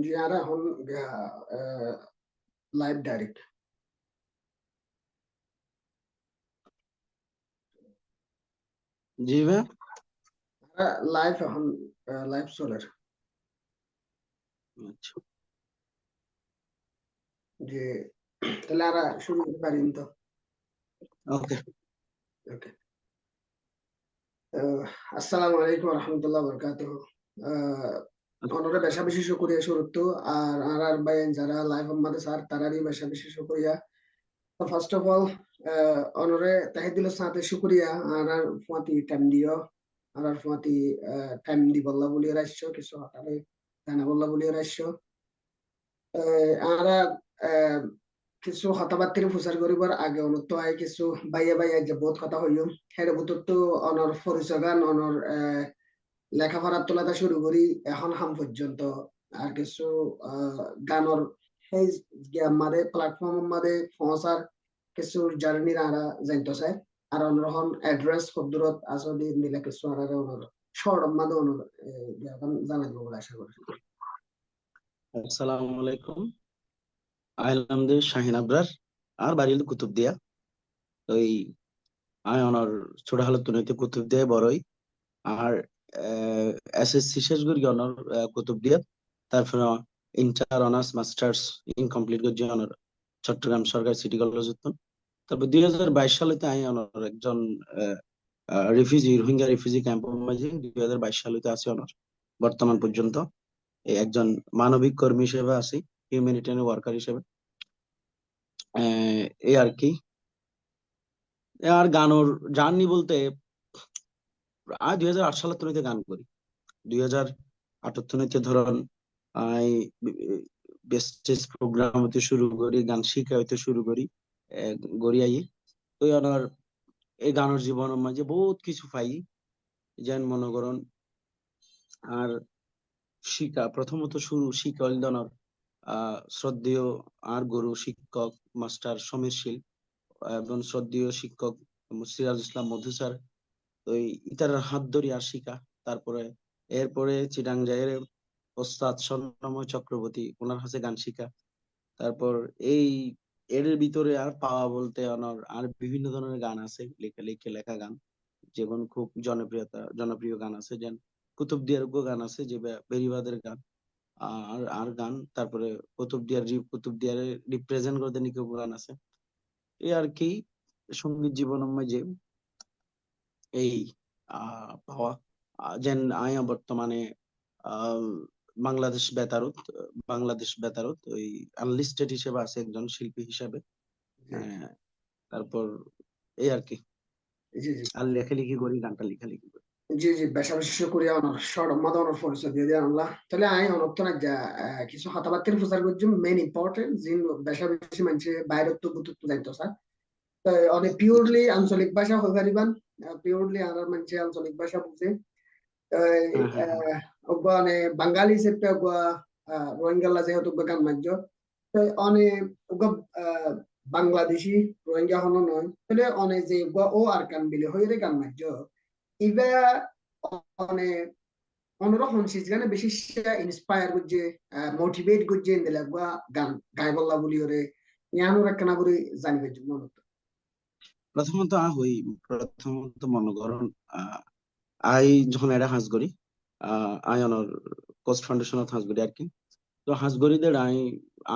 যারা এখন live direct জি ভাই, লাইভ এখন লাইভ চলে। আচ্ছা যে তাহলে আর শুরু করতে পারিন তো। ওকে। ওকে। আসসালামু আলাইকুম রহমতুল্লাহ বরকাত। অনরে বেশা বেশি শুক্রিয়া শুরুত আর বাইন যারা লাইভ আমাদের স্যার তারারই বেশা বেশি শুক্রিয়া। ফার্স্ট অফ অল অনরে তাহিদুল সাথে শুক্রিয়া আর ফুয়াতি টাইম দিও আর ফুয়াতি টাইম দি বল্লা বলি রাখছো কিছু হঠাৎ জানা বল্লা বলি রাখছো আর কিছু কথাবার্তার প্রচার করিবার আগে অনত হয় কিছু বাইয়া বাইয়া যে বহুত কথা হইও হের ভিতর তো অনর পরিচয় গান অনর লেখাপড়ার তোলাটা শুরু করি এখন হাম পর্যন্ত আর কিছু গানর সেই মাদে প্ল্যাটফর্ম মাদে পৌঁছার কিছু জার্নির আরা জানতে চাই আর অনরহন অ্যাড্রেস কদ্দুরত আসলে মিলে কিছু আর অনর শর্ট মাদে অনর জানা দিব বলে আশা করি। আসসালামু আলাইকুম। আইলামদের শাহিন আবরার আর বাড়ি হলো কুতুবদিয়া। ওই আই অনার ছোট হালত নইতে কুতুবদিয়া বড়ই আর এসএসসি শেষ করি অনার কুতুবদিয়া। তারপর ইন্টার অনার্স মাস্টার্স ইনকমপ্লিট করছি অনার চট্টগ্রাম সরকারি সিটি কলেজ উত্তম। তারপর 2022 সালেতে আই অনার একজন রিফিউজি রোহিঙ্গা রিফিউজি ক্যাম্প মাঝে 2022 সালেতে আছি অনার বর্তমান পর্যন্ত এই একজন মানবিক কর্মী হিসেবে আছি, হিউম্যানিটেরিয়ান ওয়ার্কার হিসেবে। এই আর কি। আর গানোর জার্নি বলতে 2008 সালের তনিতে গান করি। 2008 তনিতে ধরুন আই স্টেজ প্রোগ্রাম হতে শুরু করি, গান শিখা হইতে শুরু করি গড়িয়াই। তো আমার এই গানের জীবনের মাঝে বহুত কিছু পাই, যেন মনে করুন আর শিক্ষা প্রথমত শুরু শিক্ষা হইল শ্রদ্ধেয় আর গুরু শিক্ষক মাস্টার সমীর শীল এবং শ্রদ্ধেয় শিক্ষক সিরাজ ইসলাম মধু স্যার। ওই ইতার হাত ধরি আর শিখা। তারপরে এরপরে চিটাং যায় ওস্তাদ স্বর্ণময় চক্রবর্তী, ওনার কাছে গান শিখা। তারপর এই এর ভিতরে আর পাওয়া বলতে আর বিভিন্ন ধরনের গান আছে, লেখা লিখে লেখা গান যেমন খুব জনপ্রিয় গান আছে, যেন কুতুবদিয়ার গান আছে যে বেরিবাদের গান আর আর গান। তারপরে কুতুবদিয়ার রিপ্রেজেন্ট করতে নিকে গান আছে। এই আর কি সঙ্গীত জীবনের মাঝে এই পাওয়া যেন আয়া বর্তমানে আহ, বাংলাদেশ বেতারত ওই আনলিস্টেড হিসেবে আছে একজন শিল্পী হিসেবে। আহ, তারপর এই আর কি। জি জি আর লেখালেখি করি, গানটা লেখালেখি করি। জি জি বেশা বেশি শুক্রিয়া অনর শর্ট মাদে অনর পরিচয় দিয়ে দিয়ে আনলা তাহলে আই অনর্ত না যা কিছু কথাবার্তার প্রচার করছি মেন ইম্পর্টেন্ট জিন বেশা বেশি মানুষে বাইরের তো বুতুত যাইতো স্যার অনেক পিওরলি আঞ্চলিক ভাষা হয়ে পারিবান পিওরলি আর মানুষে আঞ্চলিক ভাষা বুঝে হ্যাঁ হ্যাঁ হ্যাঁ মানে বাঙালি হিসেবে রোহিঙ্গালা যেহেতু গান মাঝ অনেক বাংলাদেশি রোহিঙ্গা হন নয় তাহলে অনেক যে ও আর কান বিলে হয়ে গান মাঝ ইবা অনেক অন্যরকম সিজগানে বেশি ইন্সপায়ার করছে মোটিভেট করছে ইন্দেলাগুয়া গান গাইবল্লা বলি ওরে ইয়ানোর একখানা করে জানিবে মনে প্রথমত মনে করুন আহ, আই যখন এটা হাজ করি আই অনর কোস্ট ফাউন্ডেশনত হাজ করি আর কি। তো হাজ করিদের আই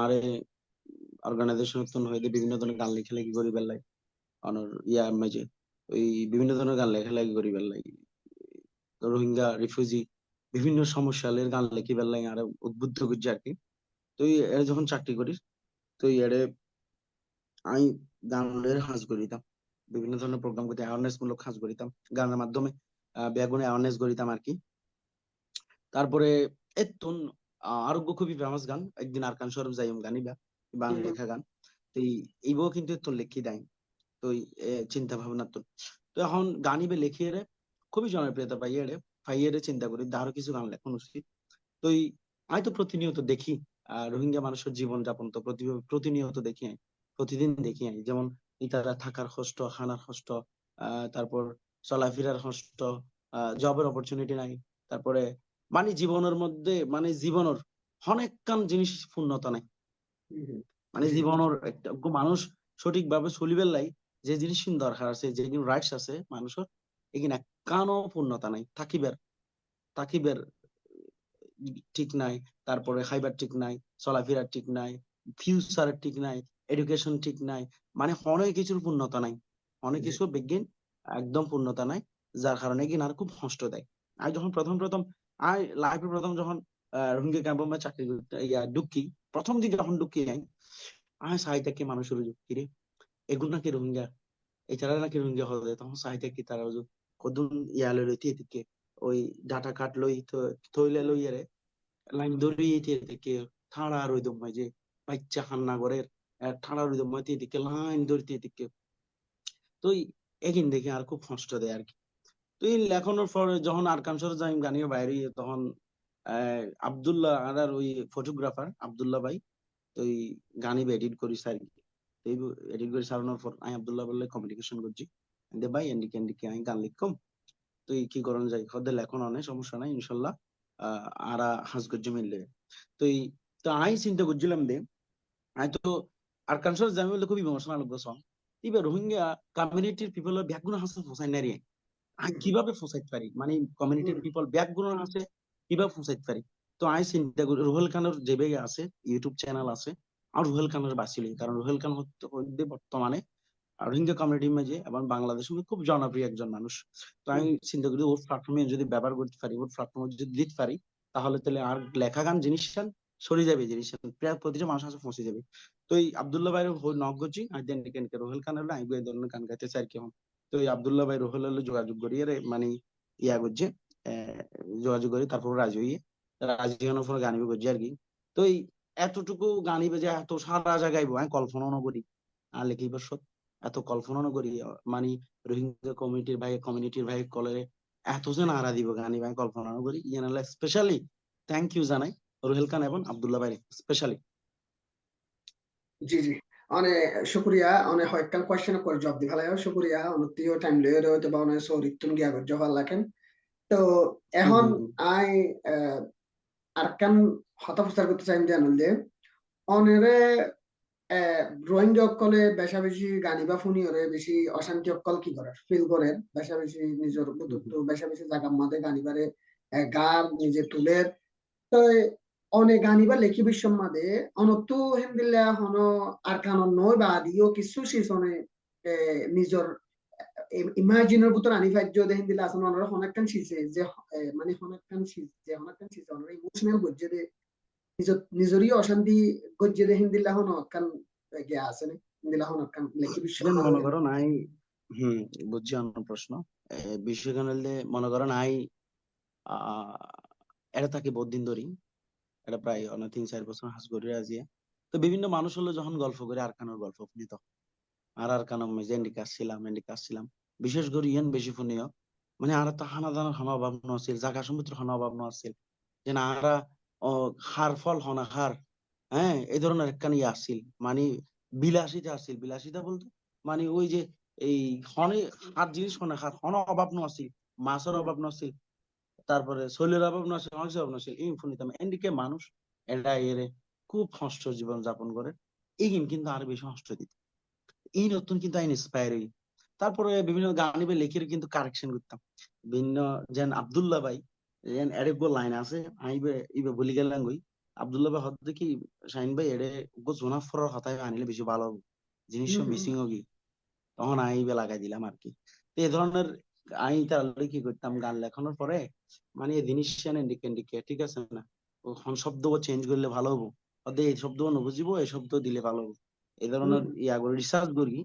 আরে অর্গানাইজেশন হইতে বিভিন্ন ধরনের গান লেখালেখি করি বেলাই অনর ইয়ার মাঝে ওই বিভিন্ন ধরনের গান লেখালেখি করি বেলাই রোহিঙ্গা রিফিউজি বিভিন্ন সমস্যালের গান লেখি বেলাই আর উদ্বুদ্ধ করছি আর কি। তো এর যখন চাকরি করি তো এর আমি গানের হাজ করিতাম, বিভিন্ন ধরনের প্রোগ্রাম করতে অ্যাওয়ারনেস মূলক কাজ করিতাম গানের মাধ্যমে, বেগুনে অ্যাওয়ারনেস করিতাম আর কি। তারপরে এতুন আরোগ্য খুবই ফেমাস গান একদিন আরকান সরব যাইম গানিবা বান লেখা গান। তো এইবও কিন্তু এত লেখি দেয়। তো চিন্তা ভাবনা তো তো এখন গানিবে লেখিয়ে রে খুবই জনপ্রিয়তা পাইয়ে রে পাইয়ে রে চিন্তা করি আরো কিছু গান লেখন উচিত। তো আমি তো প্রতিনিয়ত দেখি রোহিঙ্গা মানুষের জীবন যাপন তো প্রতিনিয়ত দেখি আই, প্রতিদিন দেখি আই। যেমন তারা থাকার কষ্ট, খানার কষ্ট, তারপর চলাফেরার কষ্ট, জবের অপরচুনিটি নাই। তারপরে মানে জীবনের মধ্যে মানে জীবনের অনেক কান জিনিস পূর্ণতা নাই মানে জি জীবনের একটা মানুষ সঠিকভাবে চলিবার লাই যে জিনিস দরকার আছে যে রাইটস আছে মানুষের এখানে কানও পূর্ণতা নাই থাকিবের ঠিক নাই, তারপরে খাইবার ঠিক নাই, চলাফেরার ঠিক নাই, ফিউচার ঠিক নাই, এডুকেশন ঠিক নাই, মানে অনেক কিছুর পূর্ণতা নাই, অনেক জি কিছু বিজ্ঞান একদম পূর্ণতা নাই, যার কারণে কি না খুব কষ্ট দেয়। আমি যখন প্রথম আমি লাইফে প্রথম যখন রোহিঙ্গা ক্যাম্পে চাকরি করতে ঢুকি, প্রথম দিকে যখন ঢুকি আমি চাইতে কি মানুষের যুক্তি রে এগুলো নাকি রোহিঙ্গা, এছাড়া নাকি রোহিঙ্গা হবে, তখন চাইতে কি তারা কদুন ইয়ালে লইতে এদিকে ওই ডাটা কাট লই তো থইলে লইয়ারে লাইন ধরিয়ে এদিকে ঠাড়া রইদম যে বাচ্চা হান্না করে ঠাড়া রইদম এদিকে লাইন ধরতে এদিকে তো এগিন দেখে আর খুব কষ্ট দেয় আর কি। তো এই লেখানোর পর যখন আরকানসর যাই গানিও বাইরে তখন আব্দুল্লাহ আর ওই ফটোগ্রাফার আব্দুল্লাহ ভাই তো ওই গানি এডিট করিস আর কি। এই এডিট করে সারানোর পর আমি আব্দুল্লাহ বললে কমিউনিকেশন করছি দে ভাই এন্ডিকে এন্ডিকে আমি গান লিখকম তুই কি করন যাই হদের লেখন অনেক সমস্যা নাই ইনশাল্লাহ আরা হাজ করছি মিললে তো তো আমি চিন্তা করছিলাম দে আমি তো আরকানসর যাই বললে খুব ইমোশনাল গেছম এবার রোহিঙ্গা কমিউনিটির পিপল ব্যাকগুলো হাসে ফসাই নারি আমি কিভাবে ফসাইতে পারি মানে কমিউনিটির পিপল ব্যাকগুলো আছে কিভাবে ফসাইতে পারি। তো আমি চিন্তা করি রুহেল খানের যে বেগে আছে ইউটিউব চ্যানেল আছে আর রুহেল খানের বাঁচিলি কারণ রুহেল খান হচ্ছে বর্তমানে রোহিঙ্গা কমিউনিটির মাঝে এবং বাংলাদেশের মধ্যে খুব জনপ্রিয় একজন মানুষ। তো আমি চিন্তা করি ওর প্ল্যাটফর্মে যদি ব্যবহার করতে পারি ওর প্ল্যাটফর্মে যদি দিতে পারি তাহলে তাহলে আর লেখা গান জিনিসটা সরে যাবে জিনিসটা প্রায় প্রতিটা মানুষ কাছে পৌঁছে যাবে। তো এই আব্দুল্লাহ ভাই নক করছি আর দেন রোহেল খান হলো আমি এই ধরনের গান গাইতে চাই কেমন। তো এই আব্দুল্লাহ ভাই রোহেল হলো যোগাযোগ করিয়ে মানে ইয়া করছে যোগাযোগ করি তারপর রাজি হইয়ে রাজি হওয়ার পর গানিবে করছি আর কি। তো এই এতটুকু গানিবে যে এত সারা জায়গায় আমি কল্পনাও করি আর লিখিবার এত কল্পনা করি মানে রোহিঙ্গা কমিউনিটির ভাই কলে এত যে নাড়া দিব গানি ভাই কল্পনা করি ইয়ানালা স্পেশালি থ্যাংক ইউ জানাই রোহেল খান এবং আব্দুল্লাহ ভাই স্পেশালি। জি জি অনেক শুক্রিয়া অনেক হয়কাল কোয়েশ্চেন করে জব দি ভালাই শুক্রিয়া অনতিও টাইম লয়ে রইতে বা অনেক সরি তুমি গিয়া গর জবাব লাকেন। তো হুম এখন হুম হুম আই আরকান হতা প্রচার করতে চাই জানুল যে অনেরে রোহিঙ্গা অকলে বেশা বেশি গানি বা ফুনি ওরে বেশি অশান্তি অকল কি করে ফিল করে বেশা বেশি নিজের হুম বুতুত্ব হুম বেশা বেশি জায়গা মাঝে গানি বারে গার নিজে তুলে তো অনেক গানি বা লেখি বিশ্ব মাঝে অনত্তু হেন্দিল্লা হন আর কানন নয় বা আদিও কিছু সিসনে নিজের ইমাজিনের ভিতর আনি ফাজ্য দেখেন দিলে আসলে অনরা হনাক্কান শিখছে যে মানে হনাক্কান শিখছে যে হনাক্কান শিখছে অনরা ইমোশনাল গজ্জে দে নিজেরই অশান্তি গজ্জে দেখেন দিল্লা হনক্কান গিয়া আছে না দিল্লা হনক্কান লেখি বিশ্ব যেন মাঝে মনে করো নাই হুম বুঝছি অন্য প্রশ্ন বিশ্বকালে মনে করো নাই এটা তাকে বহুত দিন ধরি এটা প্রায় অনেক 3-4 বছর হাজ করে আজিয়া তো বিভিন্ন মানুষ হলো যখন গল্প করে আরকানোর গল্প শুনি তখন আর আরকানো যে এন্ডিকে আসছিলাম বিশেষ করে ইয়ান বেশি শুনিও মানে আর তো হানা দানা হানা অভাব নছিল জাগা সমুদ্র হানা অভাব নছিল যে না আরা হার ফল হনা হার হ্যাঁ এই ধরনের একখান ইয়ে আসছিল মানে বিলাসিতা বলতে মানে ওই যে এই হনে হার জিনিস হনে হার হন অভাব নছিল মাছের অভাব নছিল তারপরে শৈলের অভাব নছিল মাংসের অভাব নছিল এই শুনিতাম এদিকে মানুষ এটা এর খুব কষ্ট জীবন যাপন করে এই কিন্তু আরো বেশি কষ্ট দিত এই নতুন কিন্তু আইন ইন্সপায়ার হই তারপরে বিভিন্ন গান ইবে লেখির কিন্তু কারেকশন করতাম বিভিন্ন যেন আব্দুল্লাহ ভাই যেন এরেকগো লাইন আছে আইবে ইবে বলি গেলাম গই আব্দুল্লাহ ভাই হতে কি শাহিন ভাই এরে গো জোনা ফরার হতায় আনিলে বেশি ভালো হবে জিনিস মিসিং হোগি তখন আইবে লাগাই দিলাম আর কি। তো এই ধরনের আমি তাহলে কি করতাম গান লেখানোর পরে মানে এই জিনিস এন্ডিকে ঠিক আছে না ওখান শব্দ চেঞ্জ করলে ভালো হবো অর্ধেক এই শব্দ বুঝিবো এই শব্দ দিলে ভালো হবো এই ধরনের ইয়া করে রিসার্চ করি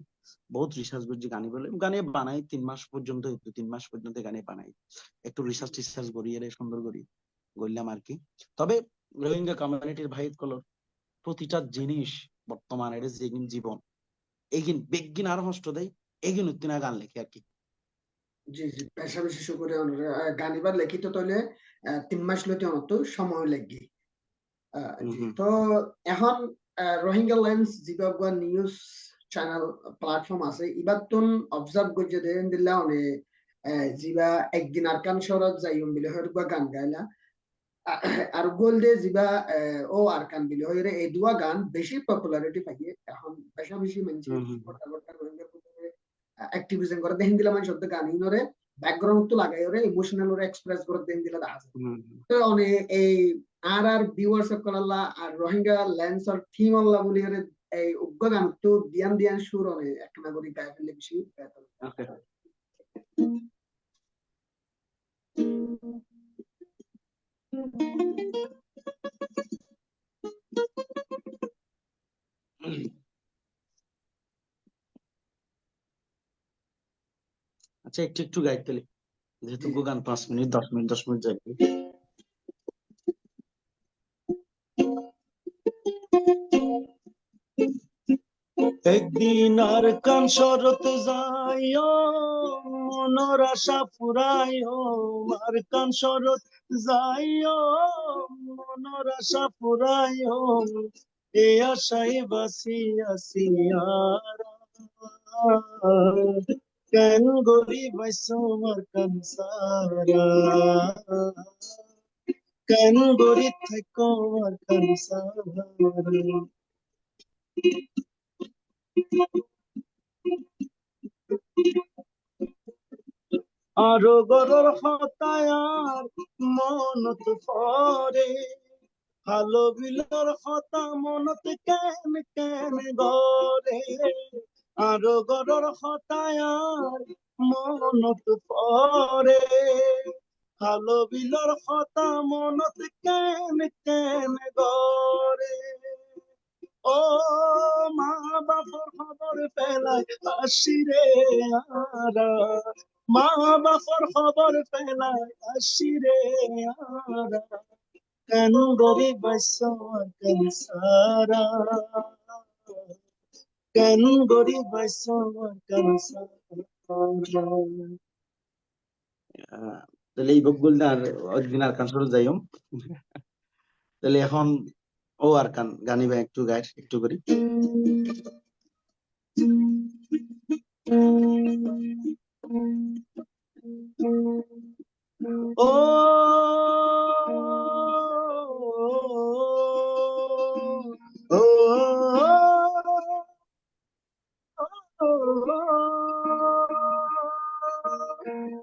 বহুত রিসার্চ করছি গানে বলে গানে বানাই 3 মাস পর্যন্ত 3 মাস পর্যন্ত গানে বানাই একটু রিসার্চ করি এর সুন্দর করি করলাম আর কি। তবে রোহিঙ্গা কমিউনিটির ভাই কলর প্রতিটা জিনিস বর্তমানে এর যে জীবন এইগিন বেগিন আরো কষ্ট দেয় এইগিন উত্তিনা গান লেখে আর কি। জি জি পেশা বিশেষ করে গানিবার লেখিত তলে 3 মাস লইতে অনত সময় লাগবে হম জি হম তো এখন রোহিঙ্গা লেন্স জিবাবগা নিউজ চ্যানেল প্ল্যাটফর্ম আছে ইবার তুন অবজার্ভ করছে দেন দিল্লা অনে জিবা একদিন আরকান শরৎ যাইম বিলে হরবা গান গাইলা আর গোল্ডে যিবা ও আর কান বিলি হইরে এই দুয়া গান বেশি পপুলারিটি পাইয়ে এখন বেশা বেশি মানুষ করতে করতে রোহিঙ্গা অ্যাক্টিভিজম করে দেখেন দিলা মানুষ শব্দ গান ইনরে ব্যাকগ্রাউন্ড তো লাগাই ওরে ইমোশনাল ওরে এক্সপ্রেস করে দেখেন দিলা আছে তো অনেক এই আর ভিউয়ার্স করালা আর রোহিঙ্গা ল্যান্ডস আর থিম আল্লাহ বলি ওরে এই উগ্র গান তো দিয়ান দিয়ান সুর অনেক এক নাগরিক গায়ে ফেললে বেশি আচ্ছা একটু একটু গাইতে যেহেতু গান 5 মিনিট 10 মিনিট 10 মিনিট যাবে। একদিন আর কান শরত যাইও মনের আশা ফুরাইও আর কান শরত যাইও মনের আশা ফুরাইও এ আশায় বাসি আছি আর কেন গরিব আমার কান সারা কেন গরিব থাকো আমার কান সারা আরো গরর হতায়ার মনত পরে ভালো বিলর হতা মনত কেন কেন গরে আরো গরর হতায়ার মনত পরে ভালো বিলর হতা মনত কেন কেন গরে ও মা বাবার খবর পেলাই আসি রে আরা মা বাবার খবর পেলাই আসি রে আরা কেন গরিব কেন সারা কেন গরিব কেন সারা তাহলে এই বকগুল না আর একদিন আর কান শুরু যাইম তাহলে এখন ও আর কান গানি বা একটু গাই একটু করি ও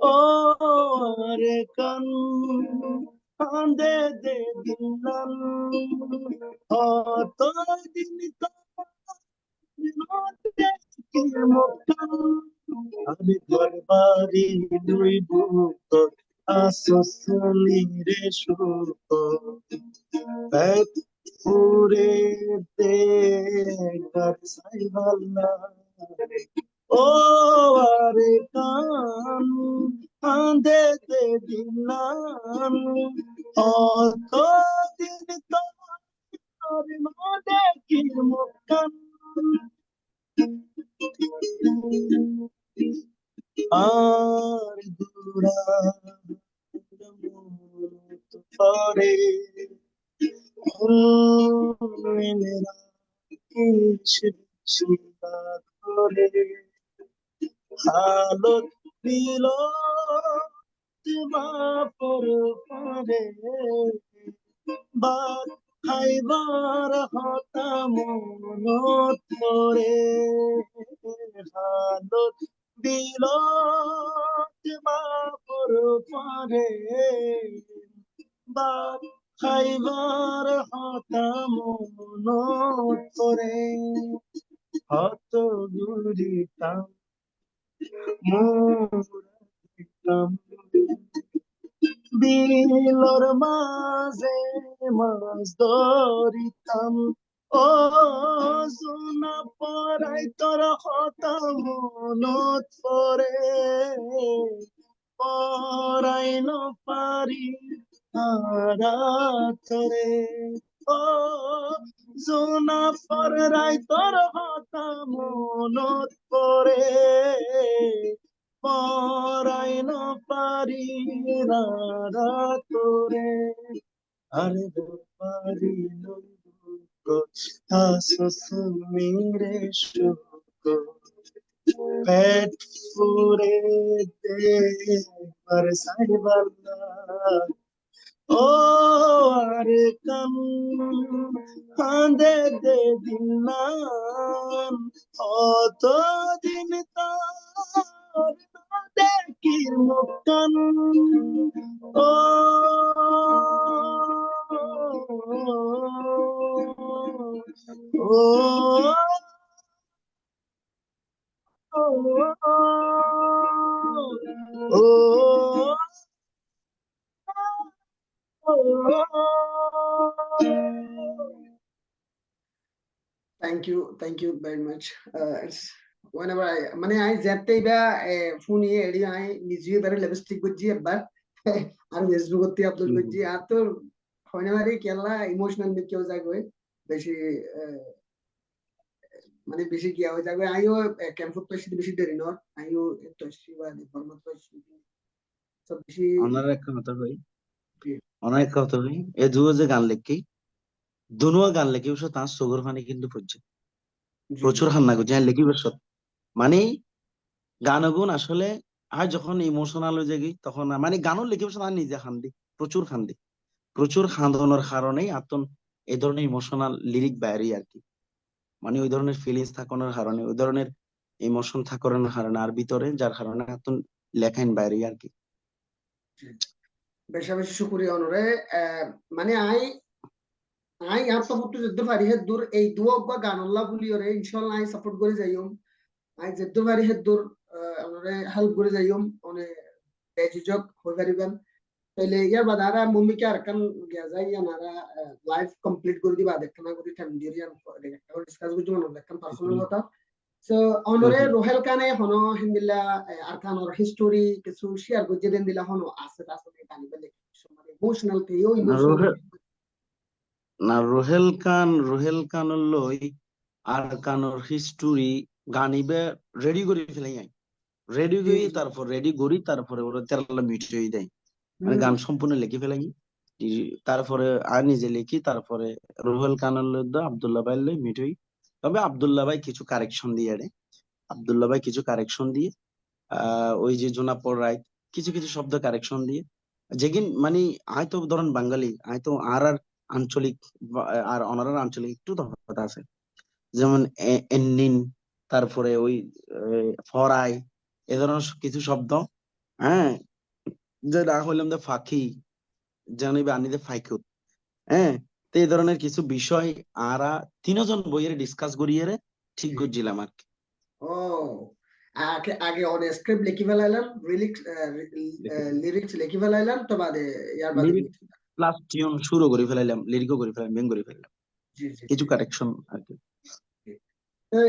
ও রে কান কান্দে দে দিলাম হত দিন আমি ঘর বাড়ি দুই বুক আসলি রে সুখ পেট পুরে দে ঘর সাই ভাল্লা ও আরে কান কান্দে দে দিলাম অত দিন তোর না দেখি মুখ আর দুরা পরে মেরা শিবা ধরে হালত দিল বাপর পরে বাদ খাইবার হতা মনত পরে হালত দিল বাপর পরে বাদ খাইবার হতা মনত পরে হত গুরিতাম মুরাদিতাম বিলর মাঝে মাছ ধরিতাম ও সোনা পরাই তোর হতা মনত পরে পরাই ন পারি আরাতরে ও সোনা পরাই তোর হতা মনত পরে পরাই ন পারি তোরে আরে পারি মেরে সুখ পেট ফুরে দে पर साई वाला ও আরে কান কাঁদে দে দিন নাম অত দিন তোর না দেখি মুখান ও ও ও Thank you very much. It's whenever মানে আই যেতে ইবা ফোন ইয়ে এডি আই নিজে বারে লিপস্টিক বুঝি একবার আর ফেসবুক তে আপলোড করছি আর তো হয় না রে কেলা ইমোশনাল দিক কেউ যায় গই বেশি মানে বেশি গিয়া হয়ে যাবে আইও ক্যাম্পত তো বেশি দেরি নর আইও তো শিবা ফরমাত তো সব বেশি অনার একটা কথা কই অনার একটা কথা কই এ দুও যে গান লেখি দুনুয়া গান লেখি অবশ্য তার সুগর ফানি কিন্তু পড়ছে জি জি প্রচুর হান্না করছে লেখি অবশ্য মানে গান গুণ আসলে আর যখন ইমোশনাল হয়ে যাই তখন মানে গানও লিখে অবশ্য তার নিজে খান্দি প্রচুর খান্দনের কারণেই আতন এই ধরনের ইমোশনাল লিরিক বাইরে আর কি মানে ওই ধরনের ফিলিংস থাকানোর কারণে ওই ধরনের ইমোশন থাকানোর কারণে আর ভিতরে যার কারণে আতন লেখাইন বাইরে আর কি জি বেশি বেশি শুকরিয়া অনরে মানে আই আই আর তো মতো যদ্দুর পারি হে দূর এই দুওক বা গানল্লা বলি ওরে ইনশাআল্লাহ আই সাপোর্ট করে যাইম আই যদ্দুর পারি হে দূর ওরে হেল্প করে যাইম অনে বেঝিঝক হয়ে পারিবেন তাইলে ইয়ার বাদ আর মুম্মিকে আর কান গিয়া যাই ইয়ানারা লাইফ কমপ্লিট করে দিবা দেখনা করে টাইম দিয়ে ইয়ান একটা ডিসকাস করতে মনে দেখেন পার্সোনাল হুম, কথা সো অনরে হুম। রোহেল কানে হনো হিন্দিলা আর কানোর হিস্টোরি কিছু শেয়ার করতে দেন দিলা হনো আছে আছে কানি বলে মানে ইমোশনাল পেও না ইমোশনাল রোহেল কান লই আর কানোর হিস্টোরি গানিবে রেডি করে ফেলাই রেডি জি করি জি তারপরে ওরা তেরালা মিটিয়ে দেয় মানে হুম গান সম্পূর্ণ লিখে ফেলাই তারপরে আর নিজে লিখি তারপরে রুহেল কানের লইদা আব্দুল্লাহ ভাই লই মিটই তবে আব্দুল্লাহ ভাই কিছু কারেকশন দিয়ে রে আব্দুল্লাহ ভাই কিছু কারেকশন দিয়ে ওই যে জোনাপর রাইট কিছু কিছু শব্দ কারেকশন দিয়ে যেগিন মানে আয় তো ধরেন বাঙালি আয় তো আর আঞ্চলিক আর অনারার আঞ্চলিক একটু তফাৎ আছে যেমন এন্নিন তারপরে ওই ফরাই এ ধরনের কিছু শব্দ হ্যাঁ যে না হইলাম যে ফাঁকি জানিবে আনিতে ফাইকুত হ্যাঁ তো এই ধরনের কিছু বিষয় আরা তিনজন বইয়ের ডিসকাস করিয়ে ঠিক জি করছিলাম আর কি ও আগে আগে অন স্ক্রিপ্ট লিখি ফেলাইলাম লিরিক্স লিখি ফেলাইলাম তো বাদে ইয়ার বাদে লিরিক প্লাস টিউন শুরু করে ফেলাইলাম লিরিকও করে ফেলাম বেং করে ফেললাম জি জি কিছু জি কারেকশন আর কি জি। তো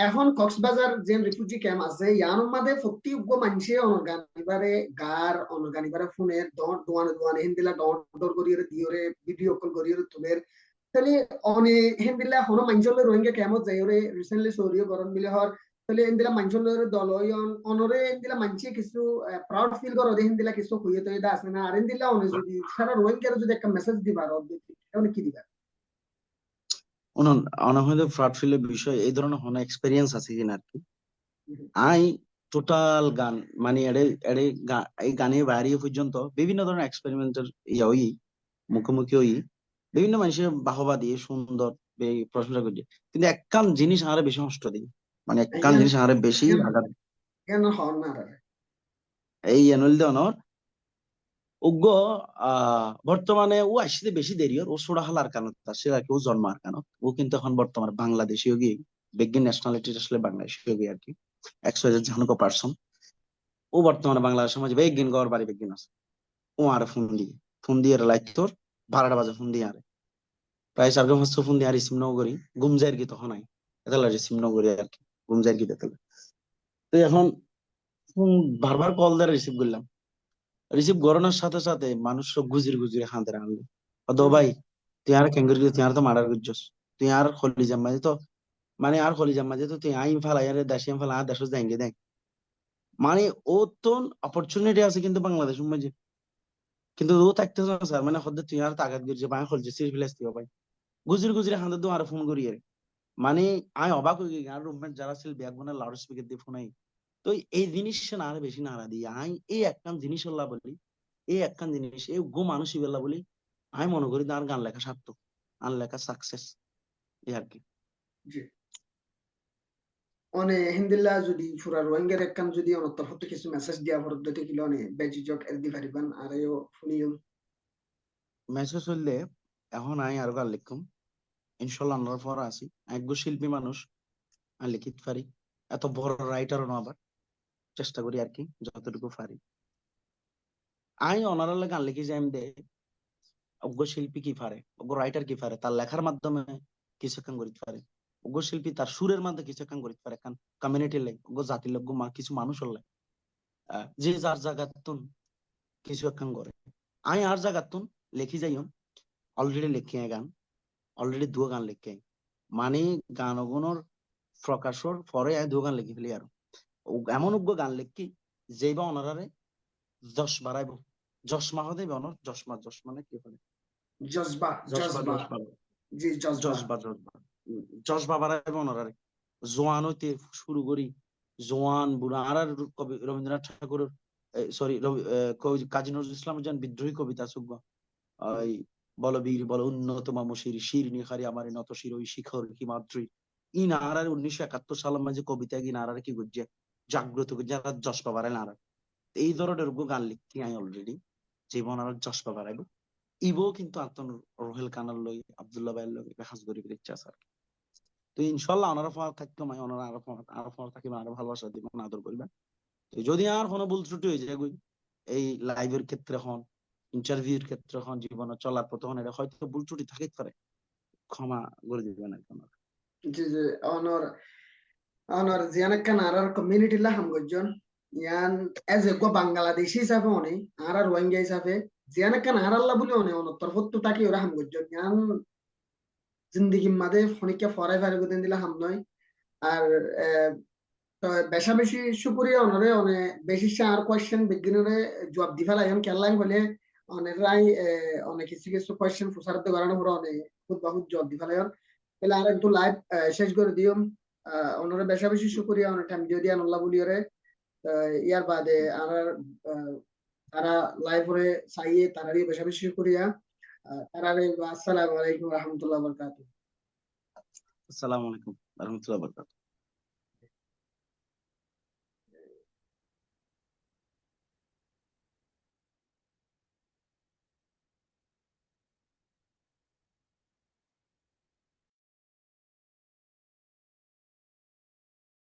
এখন কক্সবাজার যে রিফিউজি ক্যাম্প আছে ইয়ার মধ্যে প্রতি মানুষে অনগানিবারে গার অনগানিবারে ফোনের দোয়ানে দোয়ানে হিন্দিলা ডর করিয়ে দিওরে ভিডিও কল করিয়ে তুলের তাহলে অনে হিন্দিলা হনো মানুষলে রোহিঙ্গা ক্যাম্পত যাই ওরে রিসেন্টলি সৌরিও গরম বিলে হর তাহলে হিন্দিলা মানুষলে দল অনরে হিন্দিলা মানুষে কিছু প্রাউড ফিল করো হিন্দিলা কিছু হইয়ে তো এটা আছে না আর হিন্দিলা অনে যদি সারা রোহিঙ্গার যদি একটা মেসেজ দিবার তাহলে কি দিবা অনাহত ফ্রড ফিলের বিষয় এই ধরনের হন এক্সপেরিয়েন্স আছে কিনা আর কি আই টোটাল গান মানে এড়ে এড়ে এই গানের বাইরে পর্যন্ত বিভিন্ন ধরনের এক্সপেরিমেন্টের ইয়া হই মুখোমুখি হই বিভিন্ন মানুষের বাহবা দিয়ে সুন্দর প্রশংসা করছে কিন্তু একখান জিনিস আরে বেশি কষ্ট দিই মানে একখান ইয়ান জিনিস আরে বেশি ইয়ান আঘাত ইয়ান হন না এই এনুয়াল দেওয়ানোর উগ্র বর্তমানে ও আসতে বেশি দেরি ওর ও সোড়া হালার কারণ সে আর কি ও জন্মার কারণ ও কিন্তু এখন বর্তমানে বাংলাদেশি গিয়ে বেগিন ন্যাশনালিটি আসলে বাংলাদেশি গিয়ে আর কি 100,000 ও বর্তমানে বাংলাদেশের মাঝে বেগিন গড় বাড়ি বেগিন আছে ও আর ফোন দিয়ে লাইক তোর 12টা বাজে ফোন দিয়ে আরে প্রায় 4-5 ফোন দিয়ে আর রিসিভ নগরি গুমজাইর কি তখন নাই এটা রিসিভ নগরি আর কি গুমজাইর কি দেখতে তো এখন ফোন বারবার কল দিয়ে রিসিভ করলাম রিসিভ করানোর সাথে সাথে মানুষ সব গুজির গুজিরে হাতে আনলো অদ ভাই তুই আর কেঙ্গুর তুই আর তো মারার গুজস তুই আর খলি জাম্মাজি তো মানে আর খলি জাম্মাজি তো তুই আইন ফালাই আর দেশে ফালা আর দেশ যাইঙ্গে দেখ মানে ও তো অপরচুনিটি আছে কিন্তু বাংলাদেশ মাঝে কিন্তু ও থাকতেছ না স্যার মানে হদ্দে তুই আর তাগাদ গিরছে বাই খলছে সিরিফিলাস তুই ভাই গুজির গুজিরে হাতে তো আর ফোন করিয়ে মানে আয় অবাক হয়ে গেছি আর রুমমেট যারা ছিল ব্যাগ বোনা লাউড স্পিকার দিয়ে ফোনাই তো এই জিনিস না আর বেশি নাড়া দিই আই এই একটা জিনিস হল্লা বলি এই একখান জিনিস এই গো মানুষই বেলা বলি আমি মনে করি আর গান লেখা সার্থক গান লেখা সাকসেস এই আর কি। জি অনে হিন্দিল্লা যদি ফুরা রোহিঙ্গার একখান যদি অনর্থর হতে কিছু মেসেজ দিয়া পদ্ধতি কিলো অনে বেজিজক এর দি পারিবান আর এও শুনিও মেসেজ হইলে এখন আমি আর গান লিখুম ইনশাল্লাহ আন্নার পর আছি একগো শিল্পী মানুষ আমি লিখিত পারি এত বড় রাইটারও না আবার চেষ্টা করি আর কি যতটুকু পারি। আমি অনারালে গান লিখি যাই দে অজ্ঞ শিল্পী কি পারে অজ্ঞ রাইটার কি পারে তার লেখার মাধ্যমে কিছু কাম করিতে পারে অজ্ঞ শিল্পী তার সুরের মাধ্যমে কিছু কাম করিতে পারে কারণ কমিউনিটি লাই অজ্ঞ জাতির লোক কিছু মানুষ হলে যে যার জায়গাতুন কিছু কাম করে আমি আর জায়গাতুন লিখি যাইম অলরেডি লিখি গান অলরেডি দুটো গান লিখি মানে গান অগুনোর প্রকাশর পরে আমি দুটো গান লিখি ফেলি আর এমন উগ্র গান লিখি যেবা অনারারে যশ বাড়াইব যশ মাহ দেবে অনর যশ মানে কি বলে জজবা জজবা যশ জি জজবা জজবা বাড়াইব অনারারে জোয়ান হইতে শুরু করি জোয়ান বুড়া আর আর কবি রবীন্দ্রনাথ ঠাকুরের সরি কাজী নজরুল ইসলামের যেন বিদ্রোহী কবিতা সুগ্গ ওই বলবীর বল উন্নত মামশির শির নিখারি আমার নত শির ওই শিখর হিমাদ্রি ই নারার 1971 সালের মাঝে কবিতা কি নারার কি করছে জাগ্রত যারা যশপা বাড়ায় নারা এই ধরনের গান লিখছি আমি অলরেডি জীবন আর যশপা বাড়াইব ইবো কিন্তু আতন রোহেল কানার লই আব্দুল্লাহ ভাইয়ের লই হাজ গরিবের ইচ্ছা আছে আর কি। তো ইনশাল্লাহ ওনারা ফোন থাকতো আমি ওনারা আরো ফোন থাকিবেন আরো ভালোবাসা দিবেন আদর করবেন। তো যদি আর কোনো ভুল ত্রুটি হয়ে যায় এই লাইভের ক্ষেত্রে হন ইন্টারভিউর ক্ষেত্রে হন জীবনে চলার পথে হন এটা হয়তো ভুল ত্রুটি থাকতে পারে ক্ষমা করে দিবেন আর কি ওনারা। জি জি অনর অনর জিয়ানাক্কান আর কমিউনিটি লা হামগজন ইয়ান এজ এ গো বাংলাদেশি হিসাবে অনে আর রোহিঙ্গা হিসাবে জিয়ানাক্কান আর আল্লাহ বলে অনে অনর হত্তু তাকে ওরা হামগজন ইয়ান জিন্দিগি মাদে ফনিকা ফরাই ফারে গুদেন দিলা হাম নয় আর তো বেশা বেশি শুকরিয়া অনরে অনে বেশি আর কোয়েশ্চেন বিজ্ঞানরে জবাব দি ফেলাই কেলাই হলে অনেরাই অনেক কিছু কিছু কোয়েশ্চেন ফুসারতে করানো পুরো অনেক খুব বহুত জবাব দি ফেলাই তাহলে আর একটু লাইভ শেষ করে দিও অনরে বেশা বেশি শুকরিয়া অনেক টাইম দিয়ে দিয়ান আল্লাহ বলিয়রে ইয়ার বাদে আর তারা লাইভ করে চাইয়ে তারারই বেশা বেশি শুকরিয়া তারারে আসসালামু আলাইকুম রহমতুল্লাহ বরকাতুহ। আসসালামু আলাইকুম রহমতুল্লাহ বরকাতুহ।